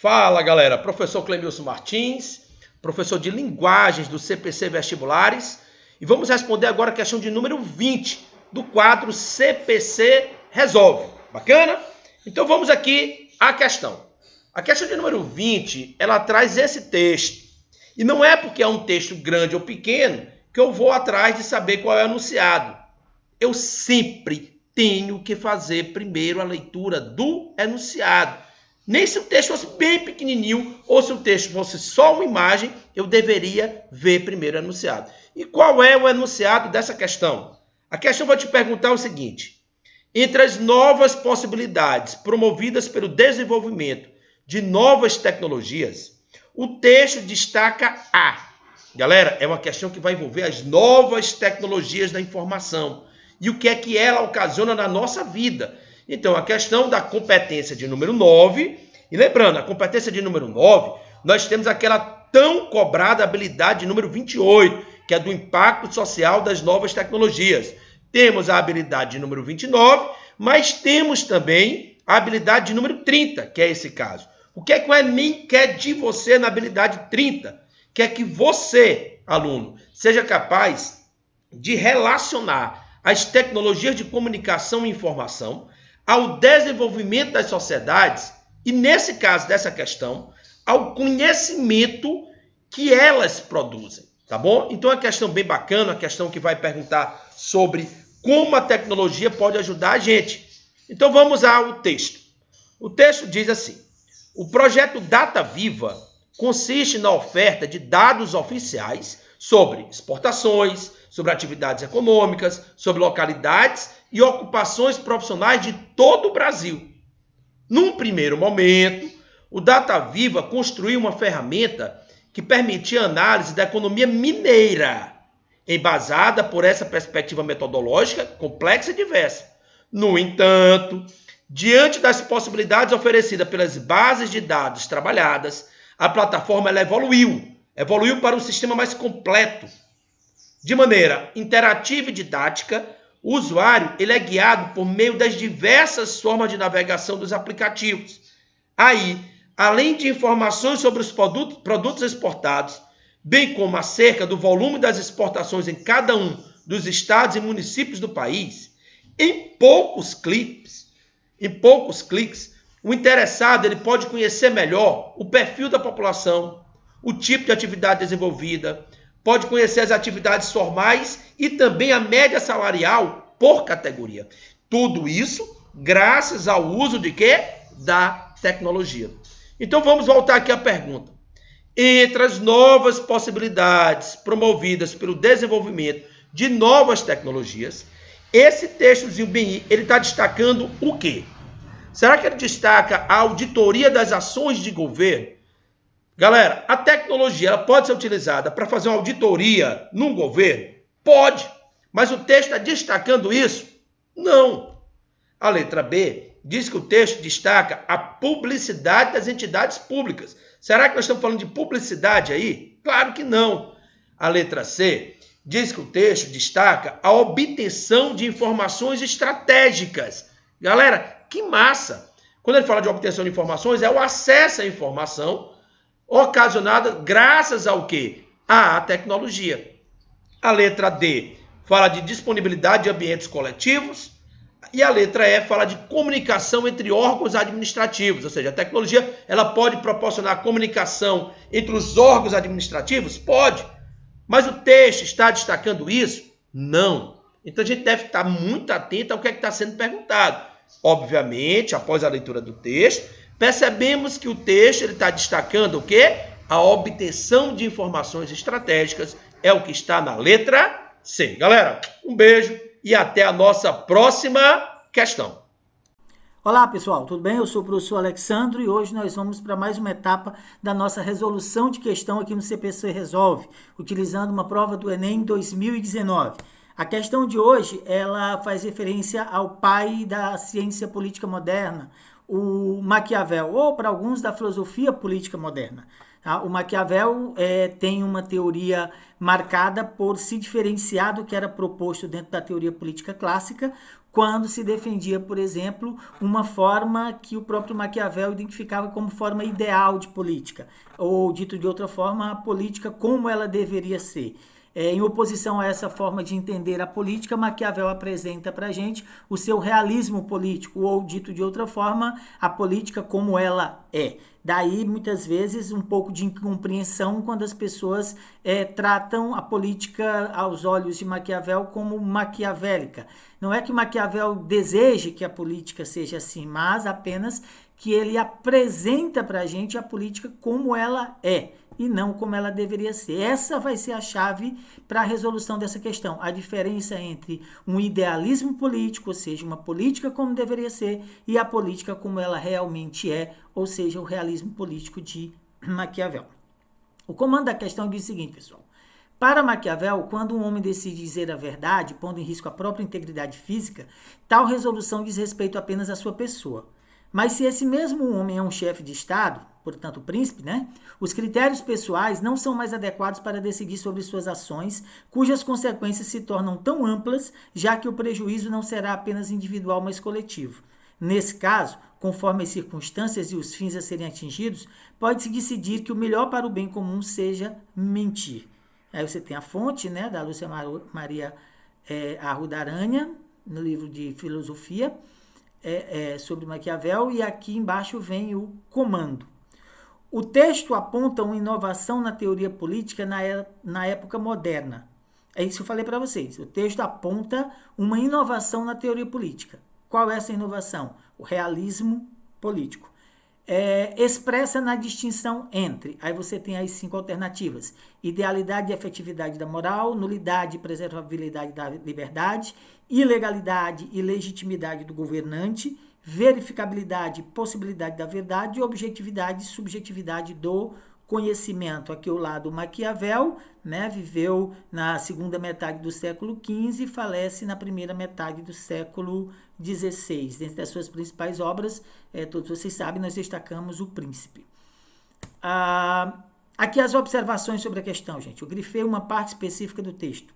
Fala, galera. Professor Clemilson Martins, professor de linguagens do CPC Vestibulares. E vamos responder agora a questão de número 20 do quadro CPC Resolve. Bacana? Então vamos aqui à questão. A questão de número 20, ela traz esse texto. E não é porque é um texto grande ou pequeno que eu vou atrás de saber qual é o enunciado. Eu sempre tenho que fazer primeiro a leitura do enunciado. Nem se o texto fosse bem pequenininho ou se o texto fosse só uma imagem, eu deveria ver primeiro o enunciado. E qual é o enunciado dessa questão? A questão vai te perguntar o seguinte: entre as novas possibilidades promovidas pelo desenvolvimento de novas tecnologias, o texto destaca a... Galera, é uma questão que vai envolver as novas tecnologias da informação e o que é que ela ocasiona na nossa vida. Então, a questão da competência de número 9, e lembrando, a competência de número 9, nós temos aquela tão cobrada habilidade de número 28, que é do impacto social das novas tecnologias. Temos a habilidade de número 29, mas temos também a habilidade de número 30, que é esse caso. O que é que o Enem quer de você na habilidade 30? Quer que você, aluno, seja capaz de relacionar as tecnologias de comunicação e informação ao desenvolvimento das sociedades e, nesse caso dessa questão, ao conhecimento que elas produzem, tá bom? Então é uma questão bem bacana, uma questão que vai perguntar sobre como a tecnologia pode ajudar a gente. Então vamos ao texto. O texto diz assim: o projeto Data Viva consiste na oferta de dados oficiais sobre exportações, sobre atividades econômicas, sobre localidades e ocupações profissionais de todo o Brasil. Num primeiro momento, o Data Viva construiu uma ferramenta que permitia a análise da economia mineira, embasada por essa perspectiva metodológica complexa e diversa. No entanto, diante das possibilidades oferecidas pelas bases de dados trabalhadas, a plataforma ela evoluiu para um sistema mais completo. De maneira interativa e didática, o usuário ele é guiado por meio das diversas formas de navegação dos aplicativos. Aí, além de informações sobre os produtos exportados, bem como acerca do volume das exportações em cada um dos estados e municípios do país, em poucos cliques, o interessado ele pode conhecer melhor o perfil da população, o tipo de atividade desenvolvida, pode conhecer as atividades formais e também a média salarial por categoria. Tudo isso graças ao uso de quê? Da tecnologia. Então vamos voltar aqui à pergunta. Entre as novas possibilidades promovidas pelo desenvolvimento de novas tecnologias, esse textozinho bem, ele está destacando o quê? Será que ele destaca a auditoria das ações de governo? Galera, a tecnologia ela pode ser utilizada para fazer uma auditoria num governo? Pode. Mas o texto está destacando isso? Não. A letra B diz que o texto destaca a publicidade das entidades públicas. Será que nós estamos falando de publicidade aí? Claro que não. A letra C diz que o texto destaca a obtenção de informações estratégicas. Galera, que massa! Quando ele fala de obtenção de informações, é o acesso à informação ocasionada graças ao quê? À tecnologia. A letra D fala de disponibilidade de ambientes coletivos e a letra E fala de comunicação entre órgãos administrativos, ou seja, a tecnologia ela pode proporcionar comunicação entre os órgãos administrativos? Pode. Mas o texto está destacando isso? Não. Então a gente deve estar muito atento ao que é que está sendo perguntado. Obviamente, após a leitura do texto, percebemos que o texto ele está destacando o quê? A obtenção de informações estratégicas é o que está na letra C. Galera, um beijo e até a nossa próxima questão. Olá pessoal, tudo bem? Eu sou o professor Alexandro e hoje nós vamos para mais uma etapa da nossa resolução de questão aqui no CPC Resolve, utilizando uma prova do Enem 2019. A questão de hoje, ela faz referência ao pai da ciência política moderna, o Maquiavel, ou para alguns da filosofia política moderna. O Maquiavel tem uma teoria marcada por se diferenciar do que era proposto dentro da teoria política clássica, quando se defendia, por exemplo, uma forma que o próprio Maquiavel identificava como forma ideal de política, ou, dito de outra forma, a política como ela deveria ser. Em oposição a essa forma de entender a política, Maquiavel apresenta para a gente o seu realismo político, ou, dito de outra forma, a política como ela é. Daí, muitas vezes, um pouco de incompreensão quando as pessoas tratam a política aos olhos de Maquiavel como maquiavélica. Não é que Maquiavel deseje que a política seja assim, mas apenas que ele apresenta para a gente a política como ela é e não como ela deveria ser. Essa vai ser a chave para a resolução dessa questão. A diferença entre um idealismo político, ou seja, uma política como deveria ser, e a política como ela realmente é, ou seja, o realismo político de Maquiavel. O comando da questão diz o seguinte, pessoal. Para Maquiavel, quando um homem decide dizer a verdade, pondo em risco a própria integridade física, tal resolução diz respeito apenas à sua pessoa. Mas se esse mesmo homem é um chefe de Estado, portanto o príncipe, né? Os critérios pessoais não são mais adequados para decidir sobre suas ações, cujas consequências se tornam tão amplas, já que o prejuízo não será apenas individual, mas coletivo. Nesse caso, conforme as circunstâncias e os fins a serem atingidos, pode-se decidir que o melhor para o bem comum seja mentir. Aí você tem a fonte, né, da Lúcia Maria Arruda Aranha, no livro de filosofia, sobre Maquiavel, e aqui embaixo vem o comando. O texto aponta uma inovação na teoria política na época moderna. É isso que eu falei para vocês. O texto aponta uma inovação na teoria política. Qual é essa inovação? O realismo político. Expressa na distinção entre, aí você tem as 5 alternativas: idealidade e efetividade da moral, nulidade e preservabilidade da liberdade, ilegalidade e legitimidade do governante, verificabilidade e possibilidade da verdade, e objetividade e subjetividade do conhecimento. Aqui o lado Maquiavel, né, viveu na segunda metade do século XV e falece na primeira metade do século XVI. Dentre as suas principais obras, todos vocês sabem, nós destacamos O Príncipe. Aqui as observações sobre a questão, gente. Eu grifei uma parte específica do texto.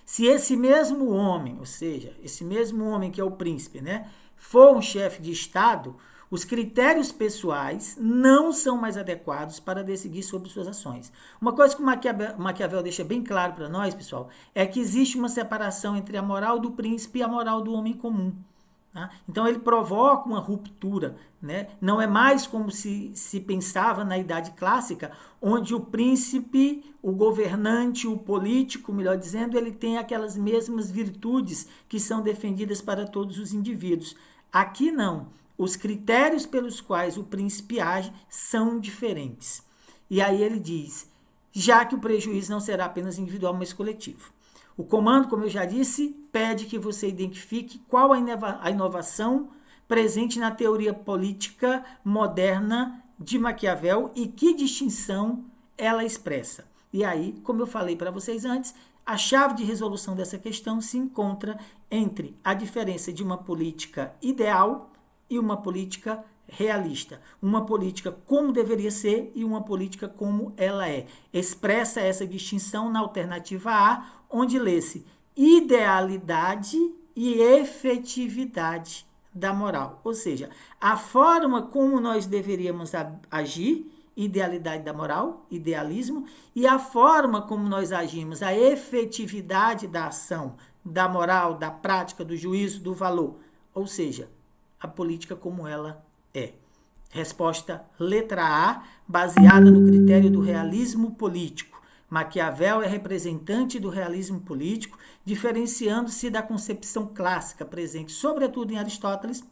Se esse mesmo homem, ou seja, esse mesmo homem que é o príncipe, né, for um chefe de Estado, os critérios pessoais não são mais adequados para decidir sobre suas ações. Uma coisa que o Maquiavel deixa bem claro para nós, pessoal, é que existe uma separação entre a moral do príncipe e a moral do homem comum. Tá? Então ele provoca uma ruptura, né? Não é mais como se pensava na Idade Clássica, onde o príncipe, o governante, o político, melhor dizendo, ele tem aquelas mesmas virtudes que são defendidas para todos os indivíduos. Aqui não. Os critérios pelos quais o príncipe age são diferentes. E aí ele diz, já que o prejuízo não será apenas individual, mas coletivo. O comando, como eu já disse, pede que você identifique qual a inovação presente na teoria política moderna de Maquiavel e que distinção ela expressa. E aí, como eu falei para vocês antes, a chave de resolução dessa questão se encontra entre a diferença de uma política ideal e uma política realista. Uma política como deveria ser e uma política como ela é. Expressa essa distinção na alternativa A, onde lê-se idealidade e efetividade da moral. Ou seja, a forma como nós deveríamos agir, idealidade da moral, idealismo, e a forma como nós agimos, a efetividade da ação, da moral, da prática, do juízo, do valor. Ou seja, a política como ela é. Resposta letra A, baseada no critério do realismo político. Maquiavel é representante do realismo político, diferenciando-se da concepção clássica presente, sobretudo em Aristóteles,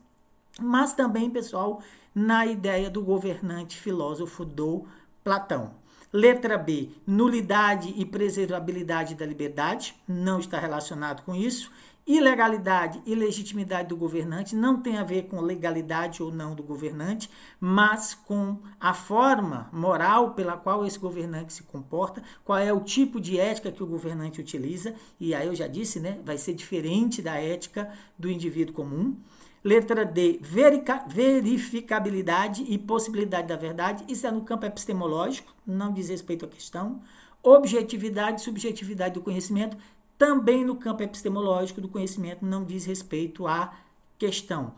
mas também, pessoal, na ideia do governante filósofo do Platão. Letra B, nulidade e preservabilidade da liberdade, não está relacionado com isso. Ilegalidade e legitimidade do governante não tem a ver com legalidade ou não do governante, mas com a forma moral pela qual esse governante se comporta, qual é o tipo de ética que o governante utiliza, e aí eu já disse, né, vai ser diferente da ética do indivíduo comum. Letra D, verificabilidade e possibilidade da verdade, isso é no campo epistemológico, não diz respeito à questão. Objetividade e subjetividade do conhecimento, também no campo epistemológico do conhecimento não diz respeito à questão.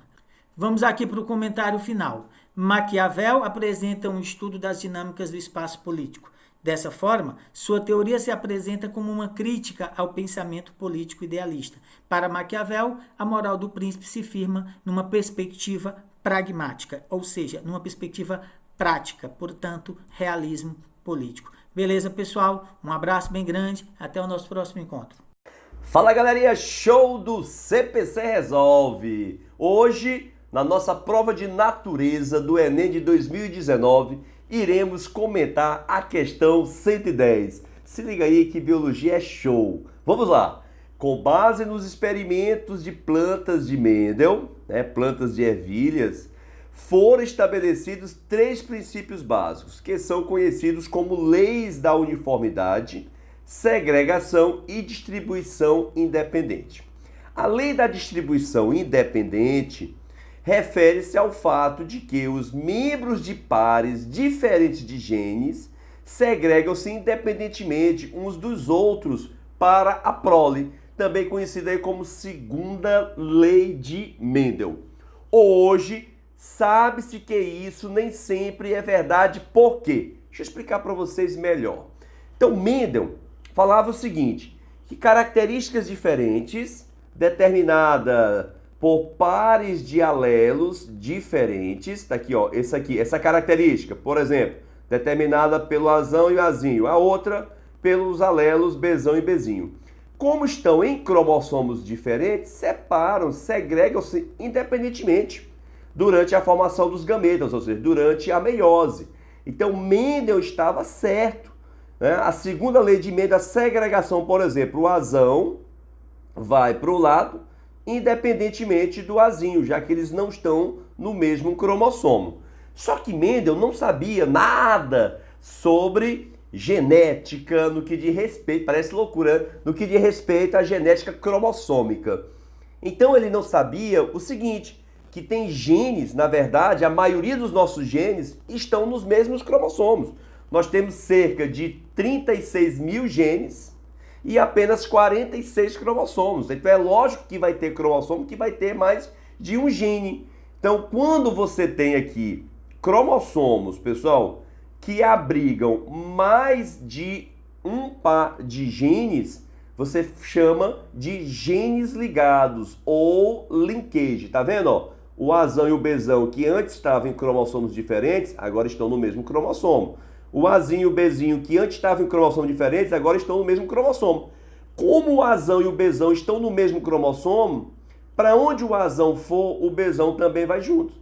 Vamos aqui para o comentário final. Maquiavel apresenta um estudo das dinâmicas do espaço político. Dessa forma, sua teoria se apresenta como uma crítica ao pensamento político idealista. Para Maquiavel, a moral do príncipe se firma numa perspectiva pragmática, ou seja, numa perspectiva prática, portanto, realismo político. Beleza, pessoal? Um abraço bem grande, até o nosso próximo encontro. Fala, galerinha, show do CPC Resolve! Hoje, na nossa prova de natureza do Enem de 2019, iremos comentar a questão 110. Se liga aí que biologia é show. Vamos lá. Com base nos experimentos de plantas de Mendel, plantas de ervilhas, foram estabelecidos 3 princípios básicos, que são conhecidos como leis da uniformidade, segregação e distribuição independente. A lei da distribuição independente refere-se ao fato de que os membros de pares diferentes de genes segregam-se independentemente uns dos outros para a prole, também conhecida aí como segunda lei de Mendel. Hoje, sabe-se que isso nem sempre é verdade. Por quê? Deixa eu explicar para vocês melhor. Então, Mendel falava o seguinte, que características diferentes, determinadas por pares de alelos diferentes, tá aqui, ó, essa característica, por exemplo, determinada pelo azão e o azinho, a outra pelos alelos Bzão e Bzinho. Como estão em cromossomos diferentes, separam, segregam-se independentemente durante a formação dos gametas, ou seja, durante a meiose. Então, Mendel estava certo. A segunda lei de Mendel, a segregação, por exemplo, o azão vai para o lado, independentemente do azinho, já que eles não estão no mesmo cromossomo. Só que Mendel não sabia nada sobre genética no que diz respeito, parece loucura, no que diz respeito à genética cromossômica. Então ele não sabia o seguinte, que tem genes, na verdade, a maioria dos nossos genes estão nos mesmos cromossomos. Nós temos cerca de 36 mil genes e apenas 46 cromossomos. Então é lógico que vai ter cromossomo que vai ter mais de um gene. Então quando você tem aqui cromossomos, pessoal, que abrigam mais de um par de genes, você chama de genes ligados ou linkage. Tá vendo? Ó? O azão e o Bzão, que antes estavam em cromossomos diferentes, agora estão no mesmo cromossomo. O azinho e o Bzinho, que antes estavam em cromossomos diferentes, agora estão no mesmo cromossomo. Como o azão e o Bzão estão no mesmo cromossomo, para onde o azão for, o Bzão também vai junto.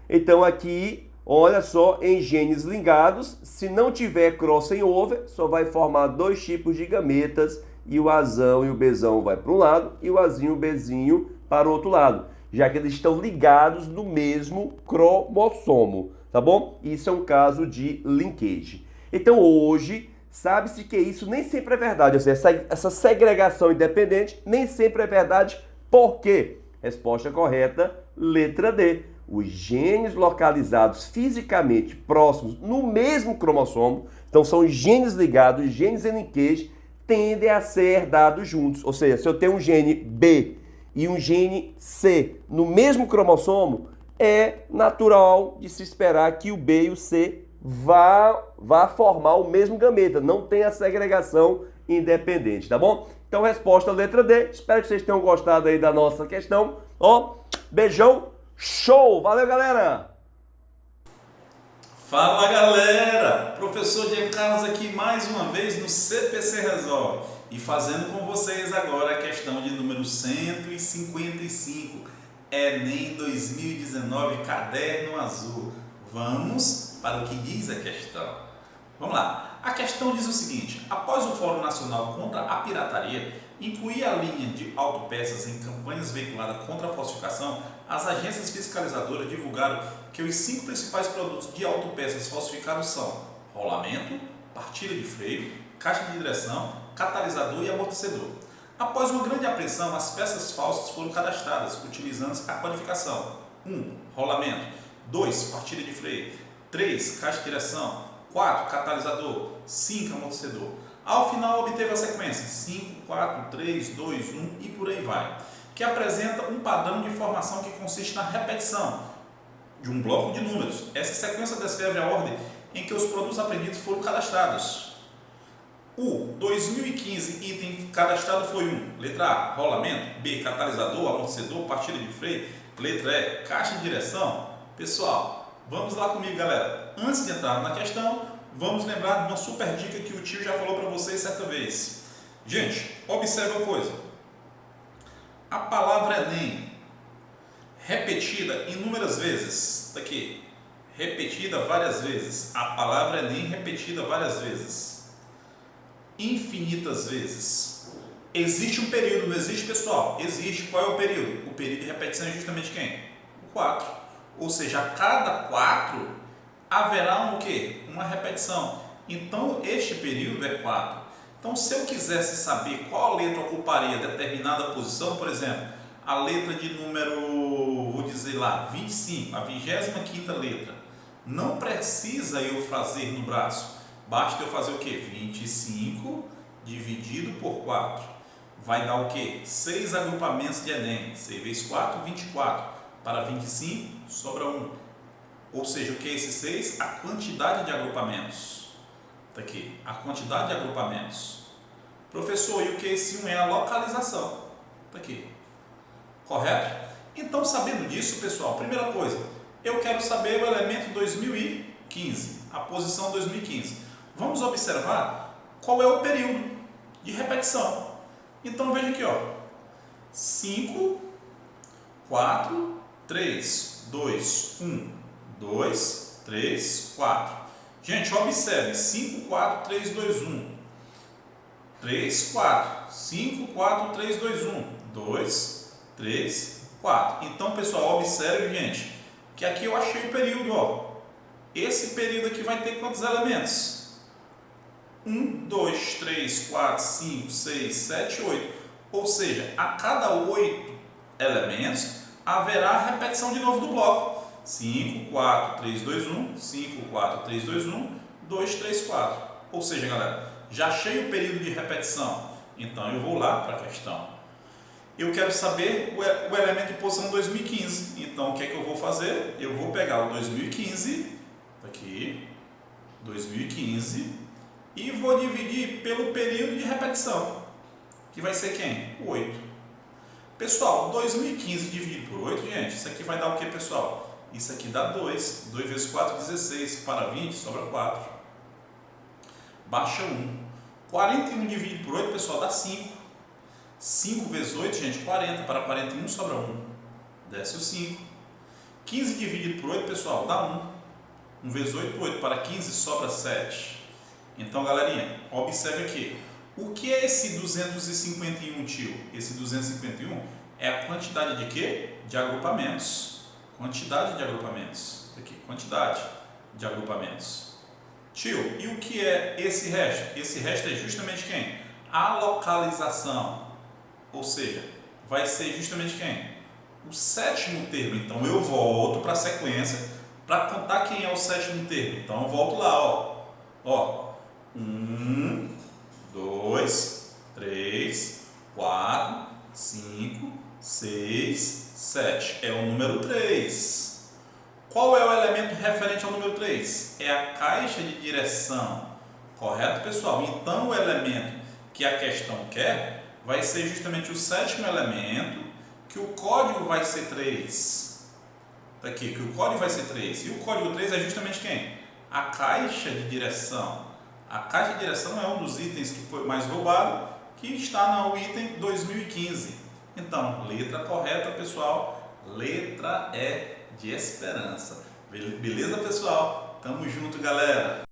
Então aqui, olha só, em genes ligados, se não tiver crossover, só vai formar 2 tipos de gametas e o azão e o Bzão vai para um lado e o azinho e o Bzinho para o outro lado, já que eles estão ligados no mesmo cromossomo, tá bom? Isso é um caso de linkage. Então hoje, sabe-se que isso nem sempre é verdade, ou seja, essa segregação independente nem sempre é verdade. Por quê? Resposta correta, letra D. Os genes localizados fisicamente próximos no mesmo cromossomo, então são genes ligados, genes em linkage, tendem a ser herdados juntos. Ou seja, se eu tenho um gene B e um gene C no mesmo cromossomo, é natural de se esperar que o B e o C vá formar o mesmo gameta, não tem a segregação independente, tá bom? Então, resposta letra D. Espero que vocês tenham gostado aí da nossa questão. Ó, beijão, show! Valeu, galera! Fala, galera! Professor Diego Carlos aqui mais uma vez no CPC Resolve e fazendo com vocês agora a questão de número 155, Enem 2019, caderno azul. Vamos para o que diz a questão. Vamos lá. A questão diz o seguinte: após o Fórum Nacional contra a Pirataria incluir a linha de autopeças em campanhas veiculadas contra a falsificação, as agências fiscalizadoras divulgaram que os 5 principais produtos de autopeças falsificados são rolamento, partilha de freio, caixa de direção, catalisador e amortecedor. Após uma grande apreensão, as peças falsas foram cadastradas, utilizando a qualificação: 1. Rolamento, 2. Partilha de freio, 3. Caixa de direção, 4. Catalisador, 5. Amortecedor. Ao final obteve a sequência 5, 4, 3, 2, 1 e por aí vai, que apresenta um padrão de informação que consiste na repetição de um bloco de números. Essa sequência descreve a ordem em que os produtos aprendidos foram cadastrados. O 2015 item cadastrado foi 1. Letra A, rolamento. B, catalisador, amortecedor, partilha de freio. Letra E, caixa de direção. Pessoal, vamos lá comigo, galera. Antes de entrar na questão, vamos lembrar de uma super dica que o tio já falou para vocês certa vez. Gente, observe uma coisa. A palavra Enem, repetida inúmeras vezes, tá aqui, repetida várias vezes. A palavra Enem repetida várias vezes. Infinitas vezes. Existe um período, não existe, pessoal? Existe. Qual é o período? O período de repetição é justamente quem? O 4. Ou seja, a cada 4 haverá um quê? Uma repetição. Então, este período é 4. Então, se eu quisesse saber qual letra ocuparia determinada posição, por exemplo, a letra de número, vou dizer lá, 25, a 25ª letra, não precisa eu fazer no braço. Basta eu fazer o que? 25 dividido por 4. Vai dar o que? 6 agrupamentos de Enem. 6 vezes 4, 24. Para 25, sobra 1. Ou seja, o que é esse 6? A quantidade de agrupamentos. Está aqui. A quantidade de agrupamentos. Professor, e o que é esse 1? É a localização. Está aqui. Correto? Então, sabendo disso, pessoal, primeira coisa, eu quero saber o elemento 2015. A posição 2015. Vamos observar qual é o período de repetição. Então veja aqui, ó. 5, 4, 3, 2, 1, 2, 3, 4. Gente, observe. 5, 4, 3, 2, 1. 3, 4. 5, 4, 3, 2, 1. 2, 3, 4. Então, pessoal, observe, gente, que aqui eu achei o período, ó. Esse período aqui vai ter quantos elementos? 1, 2, 3, 4, 5, 6, 7, 8. Ou seja, a cada 8 elementos haverá repetição de novo do bloco. 5, 4, 3, 2, 1. 5, 4, 3, 2, 1. 2, 3, 4. Ou seja, galera, já achei o período de repetição. Então eu vou lá para a questão. Eu quero saber o elemento de posição 2015. Então o que é que eu vou fazer? Eu vou pegar o 2015, aqui, 2015, e vou dividir pelo período de repetição, que vai ser quem? O 8. Pessoal, 2015 dividido por 8, gente, isso aqui vai dar o que, pessoal? Isso aqui dá 2. 2 vezes 4, 16. Para 20, sobra 4. Baixa 1. 41 dividido por 8, pessoal, dá 5. 5 vezes 8, gente, 40. Para 41, sobra 1. Desce o 5. 15 dividido por 8, pessoal, dá 1. 1 vezes 8, 8. Para 15, sobra 7. Então, galerinha, observe aqui. O que é esse 251, tio? Esse 251 é a quantidade de quê? De agrupamentos. Quantidade de agrupamentos. Aqui, quantidade de agrupamentos. Tio, e o que é esse resto? Esse resto é justamente quem? A localização. Ou seja, vai ser justamente quem? O 7º termo. Então, eu volto para a sequência para contar quem é o 7º termo. Então, eu volto lá, ó. Ó. 1, 2, 3, 4, 5, 6, 7. É o número 3. Qual é o elemento referente ao número 3? É a caixa de direção. Correto, pessoal? Então, o elemento que a questão quer vai ser justamente o 7º elemento, que o código vai ser 3. Está aqui, que o código vai ser 3. E o código 3 é justamente quem? A caixa de direção. A caixa de direção é um dos itens que foi mais roubado, que está no item 2015. Então, letra correta, pessoal. Letra E de esperança. Beleza, pessoal? Tamo junto, galera.